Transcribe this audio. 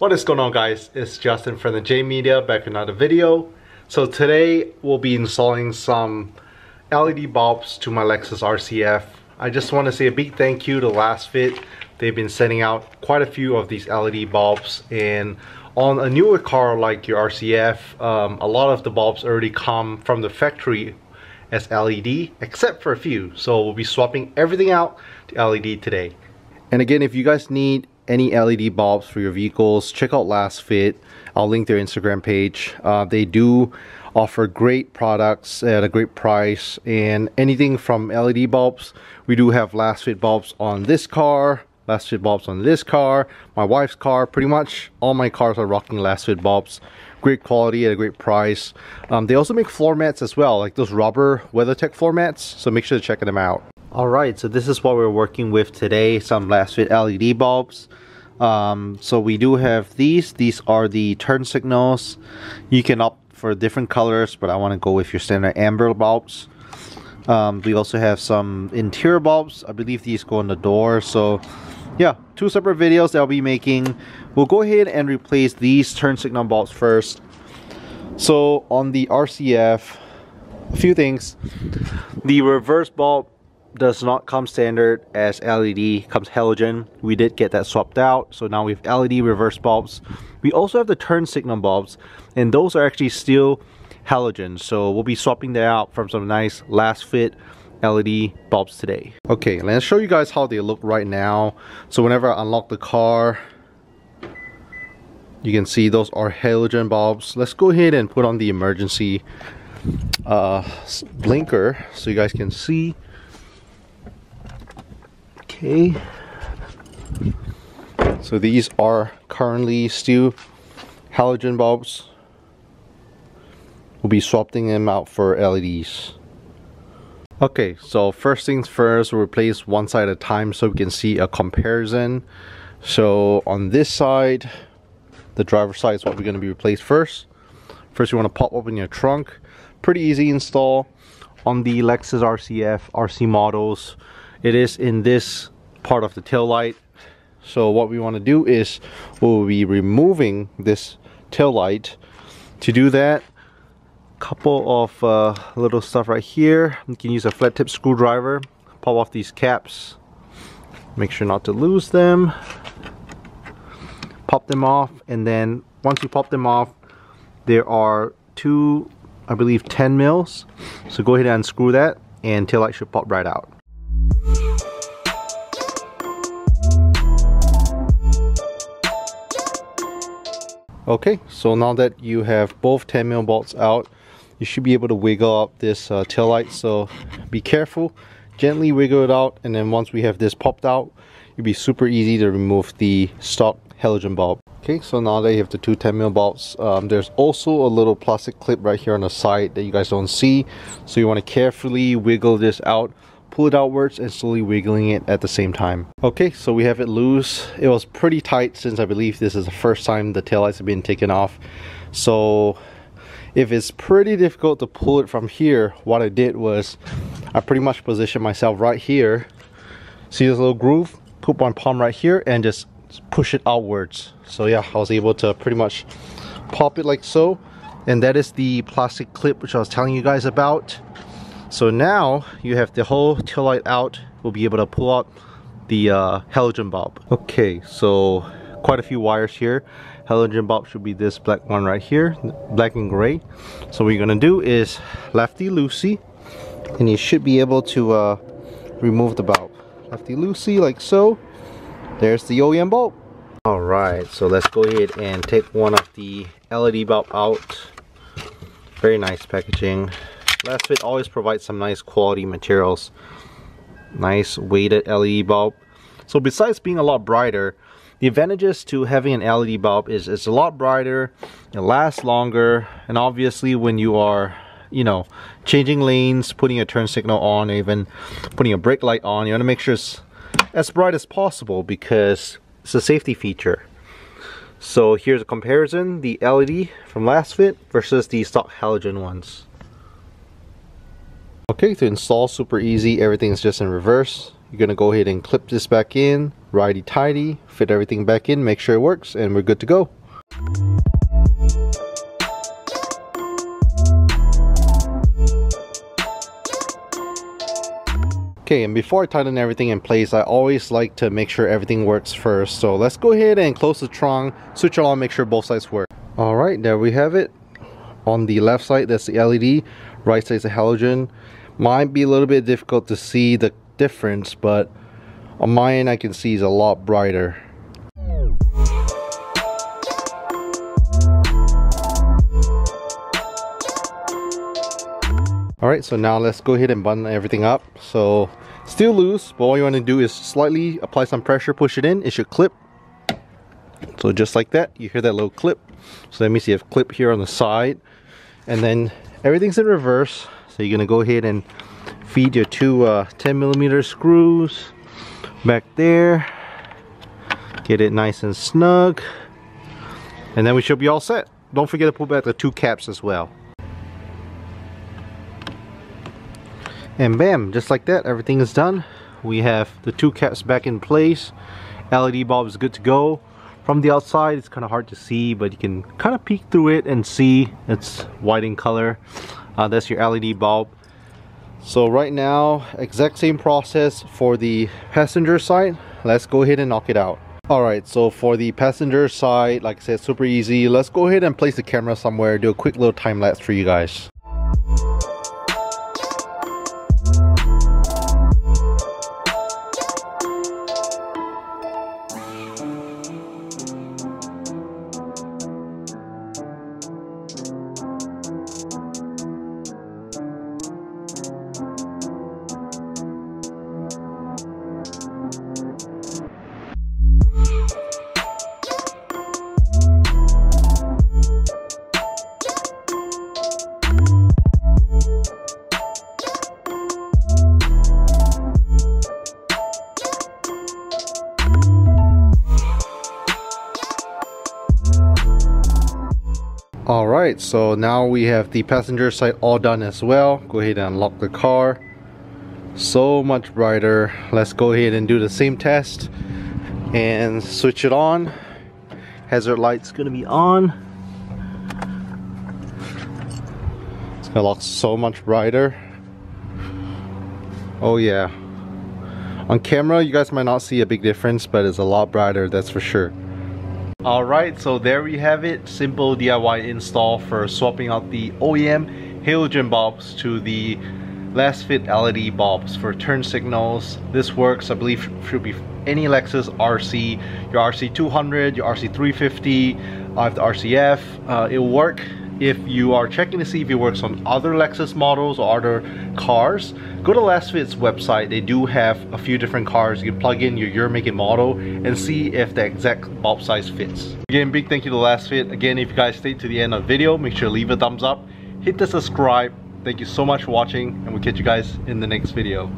What is going on, guys? It's Justin from the J Media back with another video. So today we'll be installing some LED bulbs to my Lexus RCF. I just want to say a big thank you to Lasfit. They've been sending out quite a few of these LED bulbs, and on a newer car like your RCF, a lot of the bulbs already come from the factory as LED, except for a few. So we'll be swapping everything out to LED today. And again, if you guys need any LED bulbs for your vehicles, check out Lasfit. I'll link their Instagram page. They do offer great products at a great price, and anything from LED bulbs. We do have Lasfit bulbs on this car, Lasfit bulbs on this car, my wife's car. Pretty much all my cars are rocking Lasfit bulbs. Great quality at a great price. They also make floor mats as well, like those rubber WeatherTech floor mats, so make sure to check them out. Alright, so this is what we're working with today, some Lasfit LED bulbs. So we do have these are the turn signals. You can opt for different colors, but I want to go with your standard amber bulbs. We also have some interior bulbs. I believe these go on the door. So yeah, two separate videos that I'll be making. We'll go ahead and replace these turn signal bulbs first. So on the RCF, a few things. The reverse bulb does not come standard as LED, comes halogen. We did get that swapped out, so now we have LED reverse bulbs. We also have the turn signal bulbs, and those are actually still halogen, so we'll be swapping that out from some nice Lasfit LED bulbs today. Okay, let's show you guys how they look right now. So whenever I unlock the car, you can see those are halogen bulbs. Let's go ahead and put on the emergency blinker so you guys can see. Okay, so these are currently still halogen bulbs. We'll be swapping them out for LEDs. Okay, so first things first, we'll replace one side at a time so we can see a comparison. So on this side, the driver's side is what we're going to be replaced first. First, you want to pop open your trunk. Pretty easy install. On the Lexus RCF RC Models, it is in this part of the tail light. So what we want to do is we'll be removing this tail light. To do that, couple of little stuff right here. You can use a flat tip screwdriver, pop off these caps, make sure not to lose them, pop them off, and then once you pop them off, there are two, I believe 10 mils, so go ahead and unscrew that and tail light should pop right out. Okay, so now that you have both 10 mil bolts out, you should be able to wiggle out this tail light. So be careful, gently wiggle it out, and then once we have this popped out, it'll be super easy to remove the stock halogen bulb. Okay, so now that you have the two 10 mil bulbs, there's also a little plastic clip right here on the side that you guys don't see. So you want to carefully wiggle this out, pull it outwards, and slowly wiggling it at the same time. Okay, so we have it loose. It was pretty tight since I believe this is the first time the taillights have been taken off. So if it's pretty difficult to pull it from here, what I did was I pretty much positioned myself right here. See this little groove? Put my palm right here and just push it outwards. So yeah, I was able to pretty much pop it like so. And that is the plastic clip which I was telling you guys about. So now you have the whole tail light out. We'll be able to pull out the halogen bulb. Okay, so quite a few wires here. Halogen bulb should be this black one right here, black and gray. So what you're gonna do is lefty loosey, and you should be able to remove the bulb. Lefty loosey like so. There's the OEM bulb. Alright, so let's go ahead and take one of the LED bulb out. Very nice packaging. Lasfit always provides some nice quality materials. Nice weighted LED bulb. So besides being a lot brighter, the advantages to having an LED bulb is it's a lot brighter, it lasts longer, and obviously when you are, you know, changing lanes, putting a turn signal on, or even putting a brake light on, you want to make sure it's as bright as possible because it's a safety feature. So here's a comparison, the LED from Lasfit versus the stock halogen ones. Okay, to install, super easy. Everything's just in reverse. You're gonna go ahead and clip this back in righty-tighty, fit everything back in, make sure it works, and we're good to go. Okay, and before I tighten everything in place, I always like to make sure everything works first. So let's go ahead and close the trunk, switch it on, make sure both sides work. Alright, there we have it. On the left side, that's the LED, right side is the halogen. Might be a little bit difficult to see the difference, but on my end I can see it's a lot brighter. Alright, so now let's go ahead and button everything up. So still loose, but all you want to do is slightly apply some pressure, push it in, it should clip. So just like that, you hear that little clip. So let me see, a clip here on the side, and then everything's in reverse. So you're gonna go ahead and feed your two 10mm screws back there, get it nice and snug, and then we should be all set. Don't forget to pull back the two caps as well. And bam, just like that, everything is done. We have the two caps back in place. LED bulb is good to go. From the outside, it's kind of hard to see, but you can kind of peek through it and see it's white in color. That's your LED bulb. So right now, exact same process for the passenger side. Let's go ahead and knock it out. Alright, so for the passenger side, like I said, super easy. Let's go ahead and place the camera somewhere, do a quick little time lapse for you guys. Alright, so now we have the passenger side all done as well. Go ahead and unlock the car. So much brighter. Let's go ahead and do the same test and switch it on. Hazard light's gonna be on. It's gonna look so much brighter. Oh yeah. On camera you guys might not see a big difference, but it's a lot brighter, that's for sure. Alright, so there we have it. Simple DIY install for swapping out the OEM halogen bulbs to the Lasfit LED bulbs for turn signals. This works, I believe, should be any Lexus RC, your RC200, your RC350, I have the RCF. It will work. If you are checking to see if it works on other Lexus models or other cars, go to Lasfit's website. They do have a few different cars. You can plug in your year, make, and model and see if the exact bulb size fits. Again, big thank you to Lasfit. Again, if you guys stayed to the end of the video, make sure to leave a thumbs up, hit the subscribe. Thank you so much for watching, and we'll catch you guys in the next video.